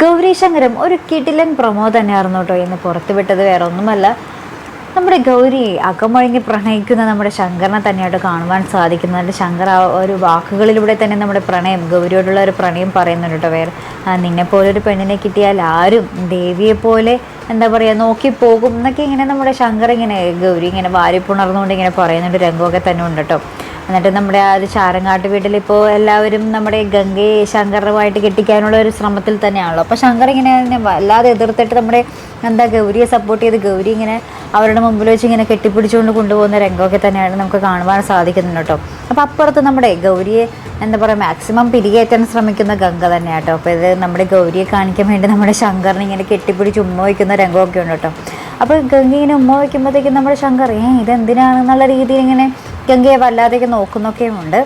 ഗൗരി ശങ്കരം ഒരു കിടിലൻ പ്രൊമോ തന്നെയായിരുന്നു കേട്ടോ ഇന്ന് പുറത്തുവിട്ടത്. വേറെ ഒന്നുമല്ല, നമ്മുടെ ഗൗരി അകമഴിഞ്ഞ് പ്രണയിക്കുന്ന നമ്മുടെ ശങ്കറിനെ തന്നെയായിട്ട് കാണുവാൻ സാധിക്കുന്നത്. ശങ്കർ ആ ഒരു വാക്കുകളിലൂടെ തന്നെ നമ്മുടെ പ്രണയം, ഗൗരിയോടുള്ള ഒരു പ്രണയം പറയുന്നുണ്ട് കേട്ടോ. വേറെ നിന്നെപ്പോലൊരു പെണ്ണിനെ കിട്ടിയാൽ ആരും ദേവിയെപ്പോലെ എന്താ പറയുക നോക്കിപ്പോകും എന്നൊക്കെ ഇങ്ങനെ നമ്മുടെ ശങ്കർ ഇങ്ങനെ ഗൗരി ഇങ്ങനെ വാരിപ്പുണർന്നുകൊണ്ട് ഇങ്ങനെ പറയുന്നുണ്ട്. രംഗമൊക്കെ തന്നെ ഉണ്ട് കേട്ടോ. എന്നിട്ട് നമ്മുടെ ആ ഒരു ചാരങ്ങാട്ട് വീട്ടിലിപ്പോൾ എല്ലാവരും നമ്മുടെ ഗംഗയെ ശങ്കറുമായിട്ട് കെട്ടിക്കാനുള്ള ഒരു ശ്രമത്തിൽ തന്നെയാണല്ലോ. അപ്പോൾ ശങ്കർ ഇങ്ങനെ വല്ലാതെ എതിർത്തിട്ട് നമ്മുടെ എന്താ ഗൗരിയെ സപ്പോർട്ട് ചെയ്ത് ഗൗരി ഇങ്ങനെ അവരുടെ മുമ്പിൽ വെച്ച് ഇങ്ങനെ കെട്ടിപ്പിടിച്ചുകൊണ്ട് കൊണ്ടുപോകുന്ന രംഗമൊക്കെ തന്നെയാണ് നമുക്ക് കാണുവാൻ സാധിക്കുന്നുണ്ട് കേട്ടോ. അപ്പോൾ അപ്പുറത്ത് നമ്മുടെ ഗൗരിയെ എന്താ പറയുക മാക്സിമം പിരികേറ്റാൻ ശ്രമിക്കുന്ന ഗംഗ തന്നെയാട്ടോ. അപ്പോൾ ഇത് നമ്മുടെ ഗൗരിയെ കാണിക്കാൻ വേണ്ടി നമ്മുടെ ശങ്കറിനെ ഇങ്ങനെ കെട്ടിപ്പിടിച്ച് ഉമ്മ വയ്ക്കുന്ന രംഗമൊക്കെ ഉണ്ട് കേട്ടോ. അപ്പോൾ ഗംഗ ഇങ്ങനെ ഉമ്മ വയ്ക്കുമ്പോഴത്തേക്കും നമ്മുടെ ശങ്കർ ഇതെന്തിനാണെന്നുള്ള രീതിയിൽ ഇങ്ങനെ ഗംഗയെ വല്ലാതെയൊക്കെ നോക്കുന്നൊക്കെയുമുണ്ട്.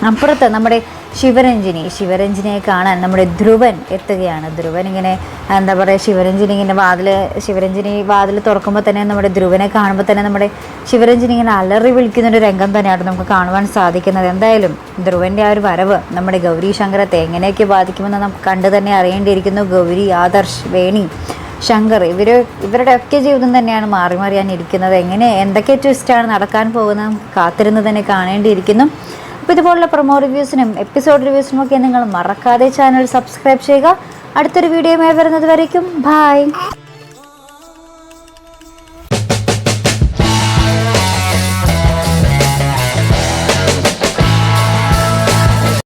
അപ്പുറത്ത് നമ്മുടെ ശിവരഞ്ജിനിയെ കാണാൻ നമ്മുടെ ധ്രുവൻ എത്തുകയാണ്. ധ്രുവൻ ഇങ്ങനെ എന്താ പറയുക ശിവരഞ്ജിനി വാതിൽ തുറക്കുമ്പോൾ തന്നെ നമ്മുടെ ധ്രുവനെ കാണുമ്പോൾ തന്നെ നമ്മുടെ ശിവരഞ്ജിനി ഇങ്ങനെ അലറി വിളിക്കുന്നൊരു രംഗം തന്നെയാണ് നമുക്ക് കാണുവാൻ സാധിക്കുന്നത്. എന്തായാലും ധ്രുവൻ്റെ ആ ഒരു വരവ് നമ്മുടെ ഗൗരി ശങ്കരത്തെ എങ്ങനെയൊക്കെ ബാധിക്കുമെന്ന് നമുക്ക് കണ്ടു തന്നെ അറിയേണ്ടിയിരിക്കുന്നു. ഗൗരി, ആദർശ്, വേണി, ശങ്കർ ഇവരുടെ ഒക്കെ ജീവിതം തന്നെയാണ് മാറി മാറിയാനിരിക്കുന്നത്. എന്തൊക്കെ ട്വിസ്റ്റാണ് നടക്കാൻ പോകുന്നത് കാത്തിരുന്ന് തന്നെ കാണേണ്ടിയിരിക്കുന്നു. അപ്പോൾ ഇതുപോലുള്ള പ്രൊമോ റിവ്യൂസിനും എപ്പിസോഡ് റിവ്യൂസിനും ഒക്കെ നിങ്ങൾ മറക്കാതെ ചാനൽ സബ്സ്ക്രൈബ് ചെയ്യുക. അടുത്തൊരു വീഡിയോയുമായി വരുന്നത് വരയ്ക്കും ബൈ.